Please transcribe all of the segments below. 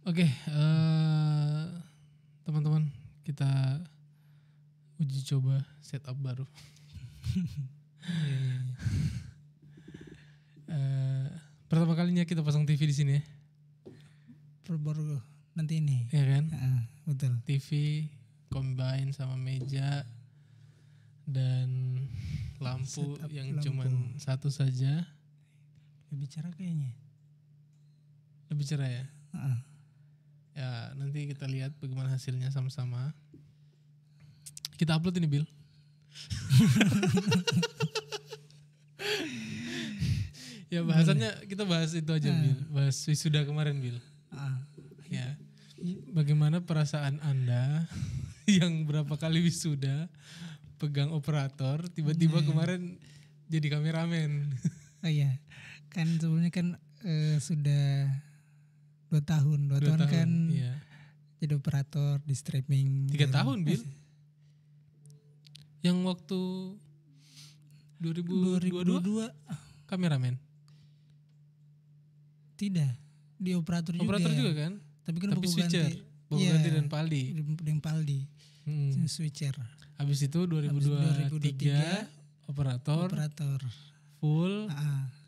Oke, teman-teman, kita uji coba setup baru. Pertama kalinya kita pasang TV di sini ya. Baru nanti ini. Iya kan? Betul. TV combine sama meja dan lampu Setup yang lampu. cuman satu saja. Lebih cerah kayaknya. Lebih cerah ya. Heeh. Ya nanti kita lihat bagaimana hasilnya sama-sama. Kita upload ini Bill. Ya bahasannya kita bahas itu aja Bill. Bahas wisuda kemarin Bill. Ya. Bagaimana perasaan Anda yang berapa kali wisuda pegang operator tiba-tiba kemarin jadi kameramen. Oh iya. Kan sebelumnya kan sudah 2 tahun. 2 tahun kan Iya. jadi operator di streaming. 3 tahun Bill. Yang waktu 2022 kameramen. Tidak. Di operator juga. Operator juga kan? Tapi kan Tapi baku switcher. ganti. Baku Iya, ganti dan Paldi. Dengan Paldi. Switcher. Habis itu 2023 operator full.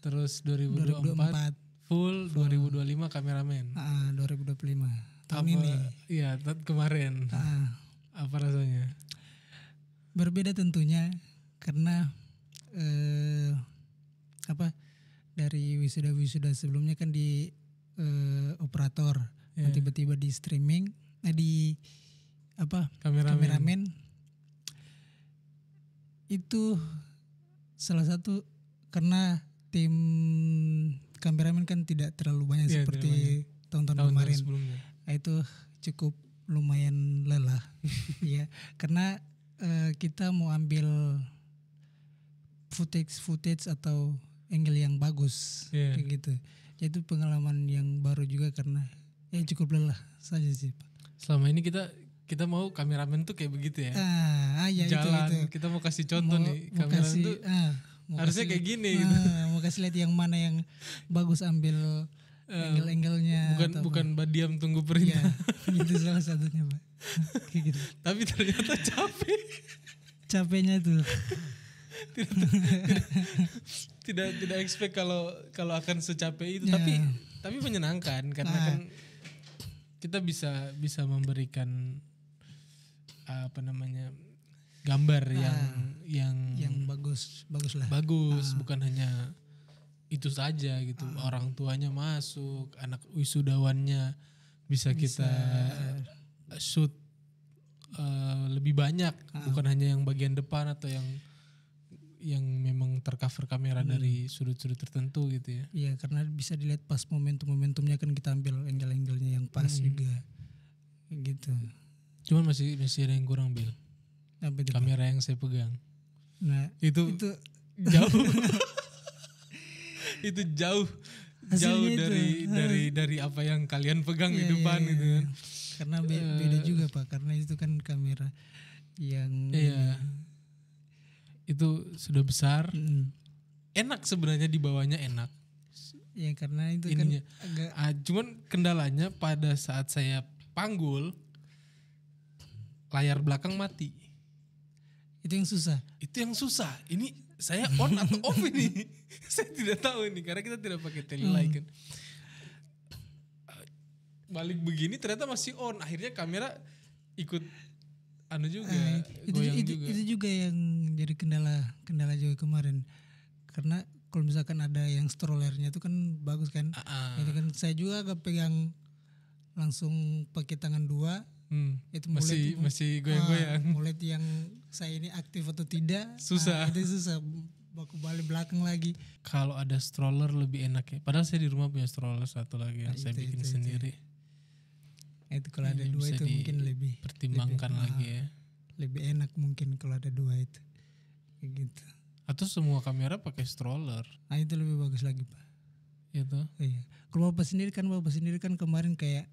Terus 2024 full, 2025 kameramen. 2025. Tahun Apa, ini. iya, kemarin. Apa rasanya? Berbeda tentunya karena dari wisuda sebelumnya kan di operator, dan tiba-tiba di streaming, kameramen. Itu salah satu karena tim kameramen kan tidak terlalu banyak seperti tahun-tahun kemarin. Sebelumnya. Itu cukup lumayan lelah ya, karena kita mau ambil footage atau angle yang bagus kayak gitu. Jadi pengalaman yang baru juga karena cukup lelah saja sih Pak. Selama ini kita mau kameramen tuh kayak begitu ya. Jalan, itu. kita mau kasih contoh nih kameramen tuh harusnya kayak gini gitu. Mau kasih lihat yang mana yang bagus, ambil angle-angle-nya. Bukan diam tunggu perintah. Ya, itu salah satunya Pak. Kayak gitu. Tapi ternyata capek. Capeknya tuh. tidak expect kalau akan secapek itu, tapi menyenangkan karena kan kita bisa memberikan gambar yang bagus lah. Bagus, bukan hanya itu saja gitu. Orang tuanya masuk, anak wisudawannya bisa kita shoot lebih banyak, bukan hanya yang bagian depan atau yang memang tercover kamera dari sudut-sudut tertentu gitu ya. Iya, karena bisa dilihat pas momentumnya kan kita ambil angle-angle-nya yang pas juga. Gitu. Cuman masih ada yang kurang Bill. Kamera yang saya pegang. Nah, itu jauh. Itu jauh dari apa yang kalian pegang di depan gitu kan. Karena beda juga Pak, karena itu kan kamera yang itu sudah besar. Enak sebenarnya dibawanya enak. Ya karena itu ininya kan agak cuman kendalanya pada saat saya panggul layar belakang mati. Itu yang susah. Ini saya on atau off ini? Saya tidak tahu ini karena kita tidak pakai telelight kan. Balik begini ternyata masih on. Akhirnya kamera ikut juga goyang juga. Itu juga yang jadi kendala juga kemarin. Karena kalau misalkan ada yang strollernya itu kan bagus kan. Itu kan saya juga agak pegang langsung pakai tangan 2. Itu masih goyang-goyang. Mulai yang saya ini aktif atau tidak susah. Itu susah. Baku balik belakang lagi. Kalau ada stroller lebih enak ya. Padahal saya di rumah punya stroller satu lagi yang saya bikin sendiri. Itu kalau ada 2 itu mungkin lebih pertimbangkan lagi ya. Lebih enak mungkin kalau ada 2 itu. Kayak gitu. Atau semua kamera pakai stroller. Itu lebih bagus lagi Pak. Itu. Iya. Kalau Bapak sendiri kan kemarin kayak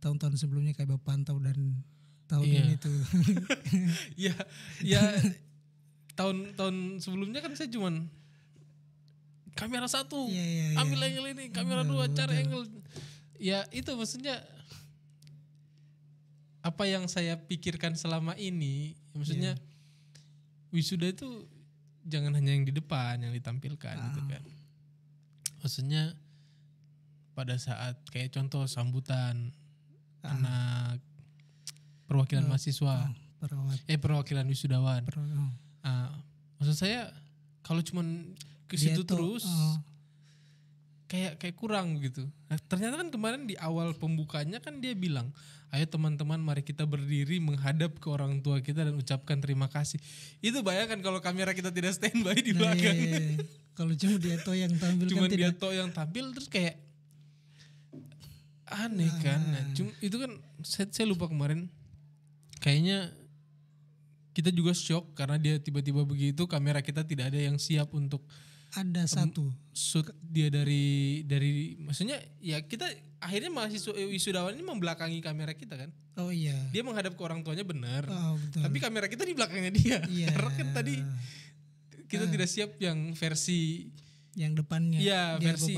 tahun-tahun sebelumnya kayak Bapak pantau dan tahun ini tuh. ya tahun sebelumnya kan saya cuman kamera 1, ambil angle ini, kamera 2, cari angle. Ya itu maksudnya apa yang saya pikirkan selama ini, maksudnya wisuda itu jangan hanya yang di depan yang ditampilkan gitu kan. Maksudnya pada saat kayak contoh sambutan anak perwakilan mahasiswa, perwakilan wisudawan. Maksud saya kalau cuman ke situ terus kayak kurang gitu. Nah, ternyata kan kemarin di awal pembukanya kan dia bilang, ayo teman-teman mari kita berdiri menghadap ke orang tua kita dan ucapkan terima kasih. Itu bayangkan kalau kamera kita tidak standby di belakang. Iya. Kalau cuma dia toh yang tampil Cuman kan dia toh yang tampil terus kayak aneh kan. Nah, itu kan saya lupa kemarin. Kayaknya kita juga shock karena dia tiba-tiba begitu, kamera kita tidak ada yang siap untuk ada satu shoot dia dari maksudnya ya kita akhirnya mahasiswa wisudawan ini membelakangi kamera kita kan. Oh iya. Dia menghadap ke orang tuanya benar. Betul. Tapi kamera kita di belakangnya dia. Iya. Karena kan tadi kita tidak siap yang versi yang depannya. Iya, versi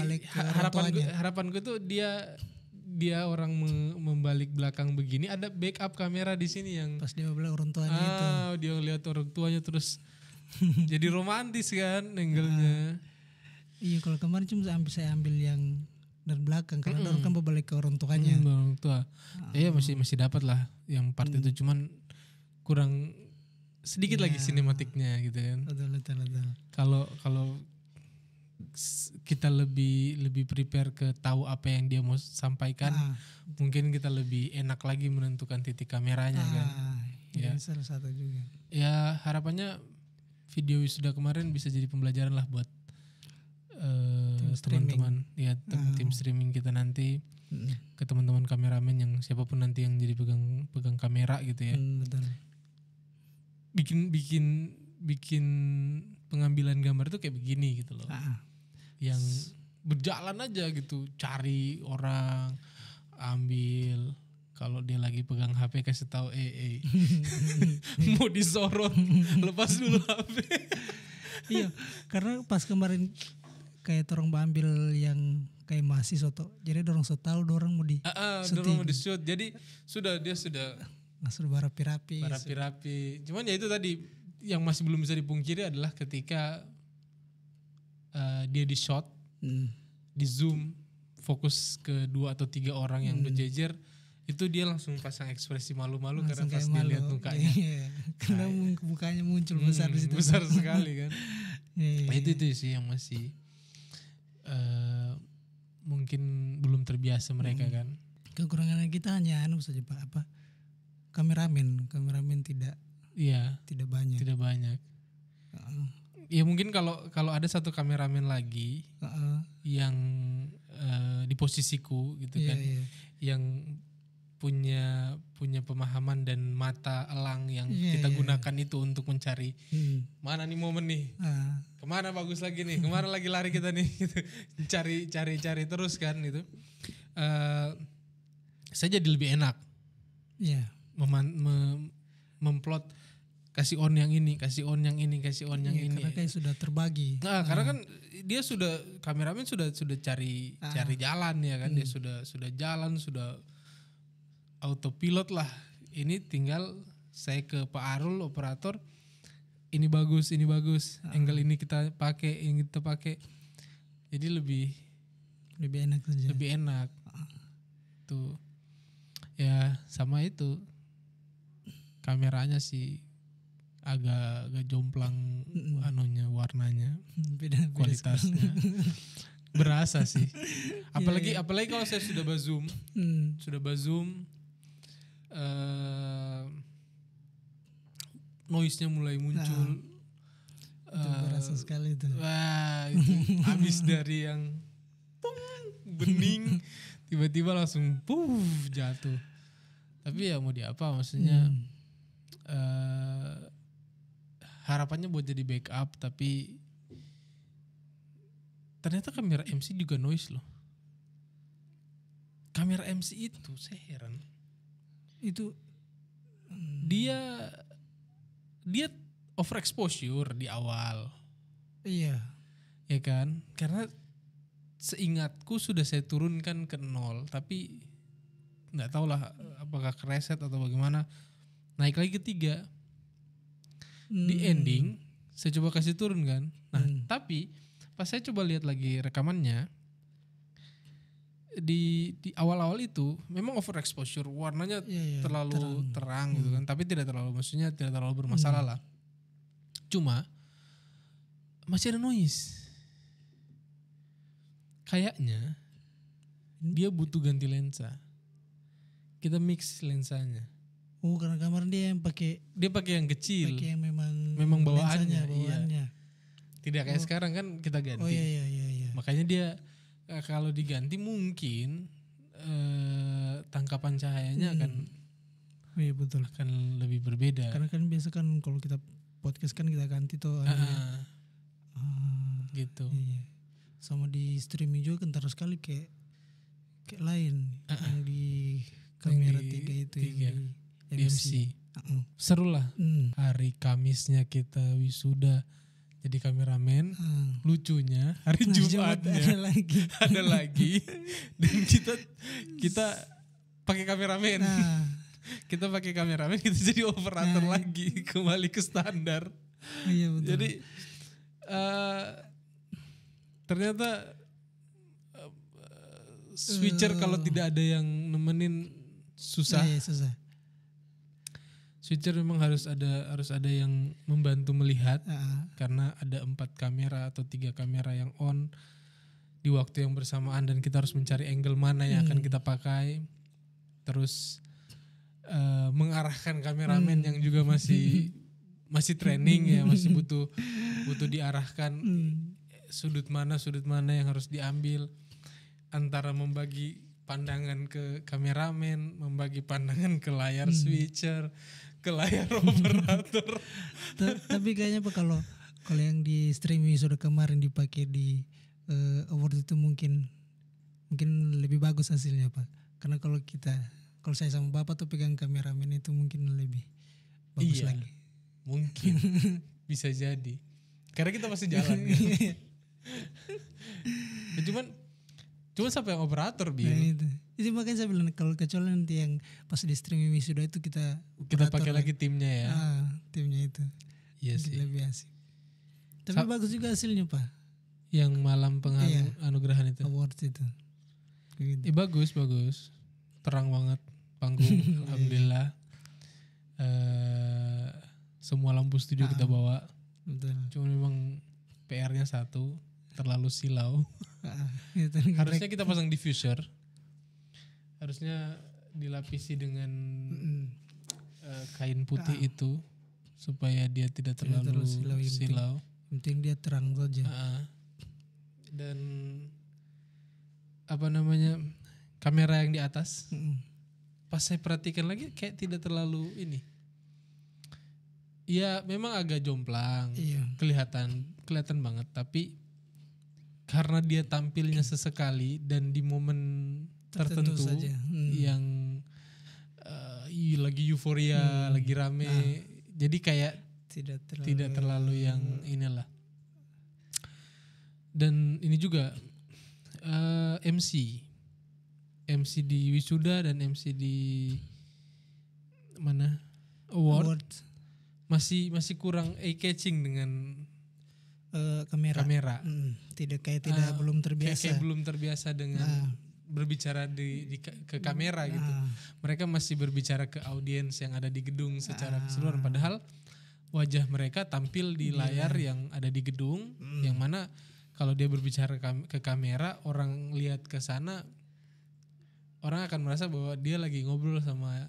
harapanku tuh dia orang membalik belakang begini, ada backup kamera di sini yang pas dia balik orang tuanya itu. Dia lihat orang tuanya terus jadi romantis kan angle-nya. Iya, kalau kemarin cuma saya ambil yang dari belakang karena orang kan berbalik ke orang tuanya. Orang tua. Iya masih dapat lah yang part itu, cuman kurang sedikit lagi sinematiknya gitu kan. Betul. Kalau kita lebih prepare ke tahu apa yang dia mau sampaikan, mungkin kita lebih enak lagi menentukan titik kameranya kan. Ya, salah satu juga. Ya harapannya video wisuda kemarin bisa jadi pembelajaran lah buat teman-teman ya tim streaming kita nanti, ke teman-teman kameramen yang siapapun nanti yang jadi pegang kamera gitu ya. Betul. Bikin pengambilan gambar itu kayak begini gitu loh. Yang berjalan aja gitu, cari orang, ambil. Kalau dia lagi pegang HP kasih tahu mau disorot, lepas dulu HP. Iya, karena pas kemarin kayak orang ambil yang kayak mahasiswa tuh, jadi orang so tahu orang mau di shoot. Jadi dia sudah berapi-rapi. Cuman ya itu tadi yang masih belum bisa dipungkiri adalah ketika dia di shot, di zoom, fokus ke 2 atau 3 orang yang berjejer, itu dia langsung pasang ekspresi malu-malu karena pas dia lihat mukanya. Iya. Karena mukanya muncul besar di situ. Besar sekali kan. Iya. Itu sih yang masih mungkin belum terbiasa mereka kan. Kekurangan kita hanya saja Pak, kameramen tidak banyak. Tidak banyak. Ya mungkin kalau ada satu kameramen lagi yang di posisiku gitu kan, yang punya pemahaman dan mata elang yang kita gunakan itu untuk mencari mana nih momen nih, kemana bagus lagi nih, kemana lagi lari kita nih, gitu. cari terus kan itu. Saya jadi lebih enak, memplot. Kasih on yang ini. Karena kayak sudah terbagi. Nah, karena kan dia kameramen sudah cari jalan ya kan, dia sudah jalan, sudah autopilot lah. Ini tinggal saya ke Pak Arul operator, ini bagus, angle ini kita pakai, Jadi lebih enak saja. Lebih enak. Tuh. Ya, sama itu. Kameranya sih agak jomplang warnanya, kualitasnya berasa sih. Apalagi kalau saya sudah bazoom, noise-nya mulai muncul. Itu berasa sekali itu. Wah, itu habis dari yang bening tiba-tiba langsung jatuh. Tapi ya mau diapa, maksudnya harapannya buat jadi backup, tapi ternyata kamera MC juga noise loh. Kamera MC itu saya heran. Itu dia overexposure di awal. Iya. Ya kan? Karena seingatku sudah saya turunkan ke 0, tapi nggak tahu lah apakah kereset atau bagaimana, naik lagi ke 3. Di ending saya coba kasih turun kan. Nah tapi pas saya coba lihat lagi rekamannya, di awal-awal itu memang overexposure, warnanya terlalu terang gitu kan, tapi tidak terlalu, maksudnya tidak terlalu bermasalah lah. Cuma masih ada noise. Kayaknya dia butuh ganti lensa. Kita mix lensanya. Oh, karena kamar dia yang pakai yang kecil. Pakai yang memang bawaannya. Iya. Tidak kayak sekarang kan kita ganti. Oh iya. Makanya dia kalau diganti mungkin tangkapan cahayanya iya betul, akan lebih berbeda. Karena kan biasa kan kalau kita podcast kan kita ganti tuh gitu. Iya. Sama di streaming juga kentara sekali kayak lain yang di kamera 3 itu yang di MC. Seru lah. Hari Kamisnya kita wisuda jadi kameramen. Lucunya hari Jumatnya ada lagi dan kita pakai kameramen. Kita pakai kameramen, kita jadi operator lagi, kembali ke standar. Iya betul. Jadi ternyata switcher kalau tidak ada yang nemenin susah. Iya, susah. Switcher memang harus ada yang membantu melihat, karena ada 4 kamera atau 3 kamera yang on di waktu yang bersamaan dan kita harus mencari angle mana yang akan kita pakai. Terus mengarahkan kameramen yang juga masih training ya, masih butuh diarahkan sudut mana yang harus diambil, antara membagi pandangan ke kameramen, membagi pandangan ke layar switcher, ke layar operator. Tapi kayaknya Pak kalau yang di streaming sudah kemarin dipakai di award itu mungkin lebih bagus hasilnya Pak. Karena kalau saya sama Bapak tuh pegang kameramen itu mungkin lebih bagus lagi. Mungkin bisa jadi. Karena kita masih jalan. Kan? Cuman siapa yang operator Bil? Itu makanya saya bilang kalau kecuali nanti yang pas di streaming wisuda itu kita pakai lagi timnya ya. Timnya itu. Iya sih. Lebih asik. Tapi bagus juga hasilnya Pak. Yang malam penganugerahan itu. Awards itu. Bagus. Terang banget panggung. Alhamdulillah. Semua lampu studio kita bawa. Betul. Cuma memang PR-nya satu, terlalu silau. Harusnya kita pasang diffuser. Harusnya dilapisi dengan kain putih itu supaya dia tidak terlalu silau. Yang penting dia terang saja. Dan kamera yang di atas. Pas saya perhatikan lagi kayak tidak terlalu ini. Ya memang agak jomplang, kelihatan banget, tapi karena dia tampilnya sesekali dan di momen tertentu saja. Yang lagi euforia, lagi rame, jadi kayak tidak terlalu yang inilah. Dan ini juga MC di wisuda dan MC di mana award. Masih kurang eye catching dengan kamera. Tidak belum terbiasa. Kayak belum terbiasa dengan berbicara ke kamera gitu. Mereka masih berbicara ke audiens yang ada di gedung secara keseluruhan, padahal wajah mereka tampil di layar yang ada di gedung, yang mana kalau dia berbicara ke kamera, orang lihat ke sana, orang akan merasa bahwa dia lagi ngobrol sama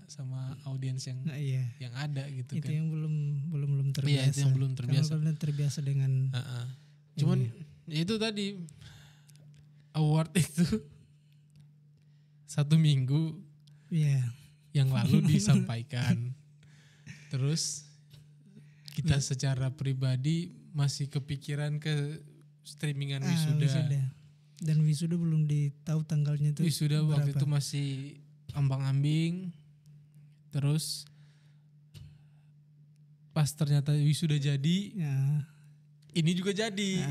audiens yang ada gitu. Itu kan. yang belum terbiasa. Iya, itu yang belum terbiasa. Karena terbiasa dengan. Cuman itu tadi award itu 1 minggu yang lalu disampaikan. Terus kita secara pribadi masih kepikiran ke streamingan wisuda. Dan wisuda belum ditahu tanggalnya itu. Wisuda waktu itu masih ambang-ambing. Terus pas ternyata wisuda jadi, ini juga jadi.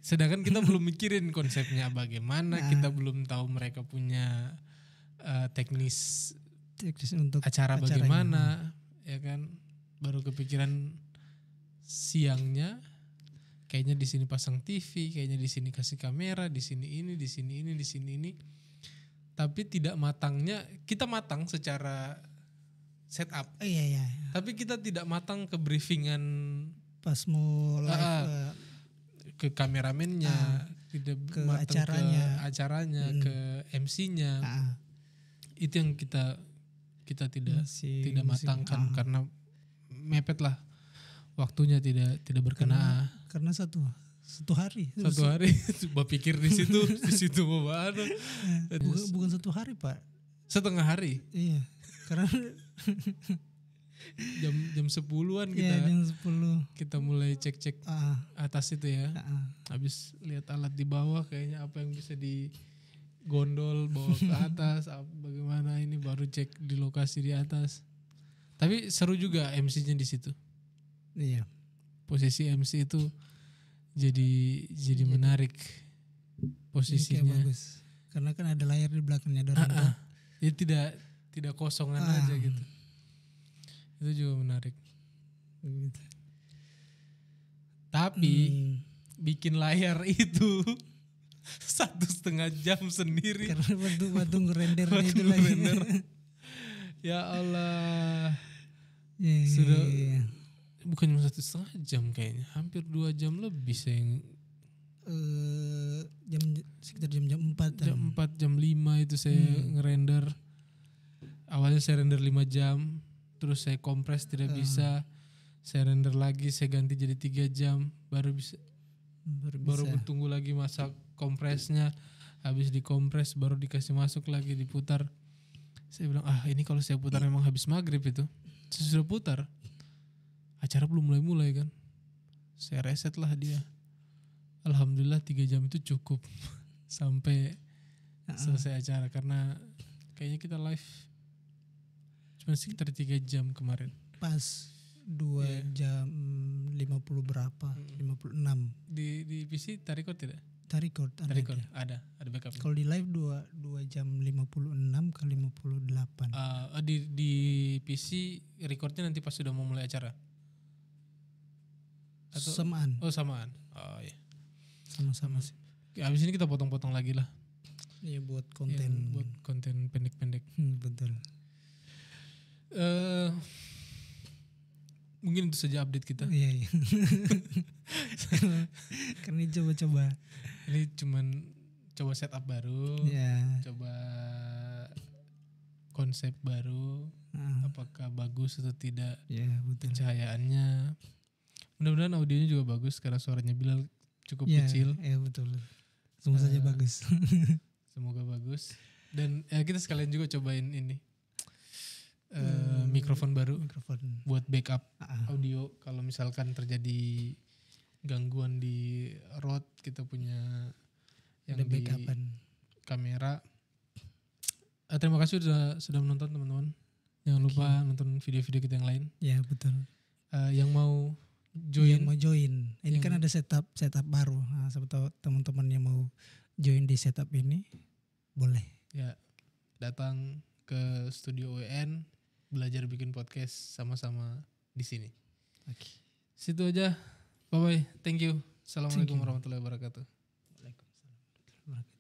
Sedangkan kita belum mikirin konsepnya bagaimana, kita belum tahu mereka punya teknis untuk acara acaranya. bagaimana, ya kan? Baru kepikiran siangnya, kayaknya di sini pasang TV, kayaknya di sini kasih kamera, di sini ini, di sini ini, di sini ini. Tapi tidak matangnya, kita matang secara setup. Iya. Tapi kita tidak matang ke briefingan Pas mau live ke kameramennya, tidak ke matang acaranya. ke acaranya, ke MC-nya. Itu yang kita tidak matangkan karena mepet lah waktunya, tidak berkenaan. Karena satu hari. Coba pikir di situ mau anu. Bukan 1 hari, Pak. Setengah hari. Iya. Karena jam 10-an jam 10 kita mulai cek atas itu ya. Habis lihat alat di bawah, kayaknya apa yang bisa digondol bawa ke atas, bagaimana ini, baru cek di lokasi di atas. Tapi seru juga MC-nya di situ. Iya. Posisi MC itu jadi menarik posisinya. Bagus. Karena kan ada layar di belakangnya dorong. Jadi tidak kosongan aja gitu. Itu juga menarik. Gitu. Tapi bikin layar itu 1,5 jam sendiri. Karena batu ngerendernya itu lagi. Ya Allah. Yeah. Sudah bukan cuma 1,5 jam kayaknya, hampir 2 jam lebih saya sekitar jam 4. Jam 4, jam 5 itu saya ngerender. Awalnya saya render 5 jam, terus saya kompres tidak bisa. Saya render lagi, saya ganti jadi 3 jam, baru bertunggu lagi masa kompresnya. Habis dikompres baru dikasih masuk lagi, diputar. Saya bilang, ini kalau saya putar memang habis maghrib itu. Saya sudah putar, acara belum mulai kan. Saya reset lah dia. Alhamdulillah 3 jam itu cukup sampai selesai acara. Karena kayaknya kita live cuma sekitar 3 jam kemarin. Pas 2 jam 50 berapa, 56. Di PC record tidak? Record ada backup. Kalau di live 2 jam 56 ke 58. Di PC recordnya nanti pas sudah mau mulai acara. Atau Samaan. Samaan. Oh iya. Sama-sama sih. Habis ini kita potong-potong lagi lah. Iya, buat konten. Buat konten pendek-pendek. Betul. Mungkin itu saja update kita. Iya. Karena ini coba-coba. Ini cuman coba setup baru. Iya. Coba konsep baru. Apakah bagus atau tidak? Iya, betul. Pencahayaannya. Mudah-mudahan audionya juga bagus karena suaranya Bilal cukup kecil. Iya, betul. Semua saja bagus. Semoga bagus. Dan kita sekalian juga cobain ini. Mikrofon baru buat backup audio kalau misalkan terjadi gangguan di road, kita punya yang di kamera. Terima kasih sudah menonton teman-teman. Jangan lupa nonton video-video kita yang lain. Ya, betul. Yang mau join. Ini kan ada setup baru. Nah, siapa tahu teman-teman yang mau join di setup ini boleh. Ya, datang ke Studio WN, belajar bikin podcast sama-sama di sini. Oke. Situ aja. Bye bye. Thank you. Assalamualaikum warahmatullahi wabarakatuh. Waalaikumsalam warahmatullahi wabarakatuh.